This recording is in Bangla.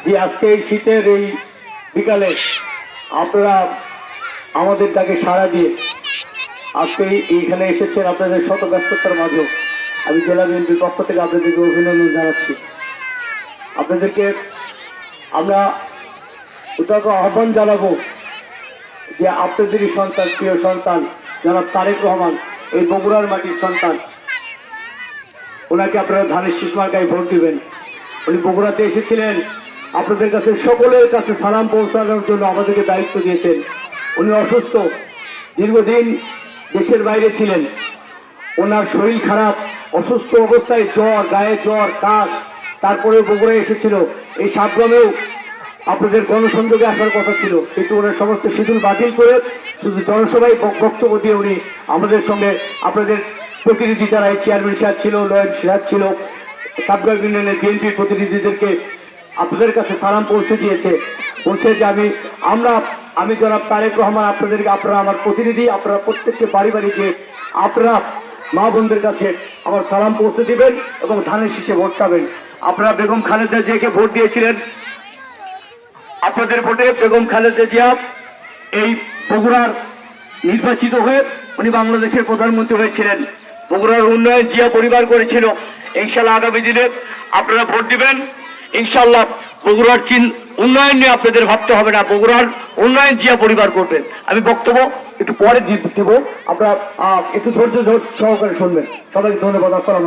যে আজকে এই শীতের এই বিকালে আপনারা আমাদের ডাকে সাড়া দিয়ে আজকে এইখানে এসেছেন। আপনাদের শত ব্যস্ততার মাঝেও আমি জেলা বিএনপির পক্ষ থেকে আপনাদেরকে অভিনন্দন জানাচ্ছি। আপনাদেরকে আমরা উদাত্ত আহ্বান জানাবো যে আপনাদেরই সন্তান, প্রিয় সন্তান জনাব তারেক রহমান, এই বগুড়ার মাটির সন্তান, ওনাকে আপনারা ধানের শীষ মার্কায় ভোট দিবেন। উনি বগুড়াতে এসেছিলেন, আপনাদের কাছে সকলের কাছে সালাম পৌঁছানোর জন্য আমাদেরকে দায়িত্ব দিয়েছেন। উনি অসুস্থ, দীর্ঘদিন দেশের বাইরে ছিলেন, ওনার শরীর খারাপ, অসুস্থ অবস্থায় জ্বর, গায়ে জ্বর, কাশ, তারপরে বগুড়ায় এসেছিল। এই সাতগ্রামেও আপনাদের গণসংযোগে আসার কথা ছিল, কিন্তু ওনার সমস্ত শিডিউল বাতিল করে শুধু জনসভায় বক্তব্য দিয়ে উনি আমাদের সঙ্গে আপনাদের প্রতিনিধি যারা চেয়ারম্যান সাহেব ছিল, লয়েড সাহেব ছিল, সাতগ্রাম ইউনিয়নের বিএনপির প্রতিনিধিদেরকে আপনাদের কাছে সালাম পৌঁছে দিয়েছে। বলছে যে আমি জনাব তারেক রহমান আপনাদেরকে, আপনারা আমার প্রতিনিধি, আপনারা প্রত্যেককে বাড়ি বাড়ি গিয়ে আপনারা মা বোনদের কাছে আমার সালাম পৌঁছে দিবেন এবং ধানের শীষে ভোট চাবেন। আপনারা বেগম খালেদা জিয়াকে ভোট দিয়েছিলেন, আপনাদের ভোটে বেগম খালেদা জিয়া এই বগুড়ার নির্বাচিত হয়ে উনি বাংলাদেশের প্রধানমন্ত্রী হয়েছিলেন। বগুড়ার উন্নয়ন জিয়া পরিবার করেছিল। ইনশাল্লাহ আগামী দিনে আপনারা ভোট দিবেন। ইনশাল্লাহ বগুড়ার উন্নয়ন নিয়ে আপনাদের ভাবতে হবে না, বগুড়ার উন্নয়ন জিয়া পরিবার করবেন। আমি বক্তব্য একটু পরে দিব, আপনারা একটু ধৈর্য সহকারে শুনবেন। সবাইকে ধন্যবাদ। আসসালাম।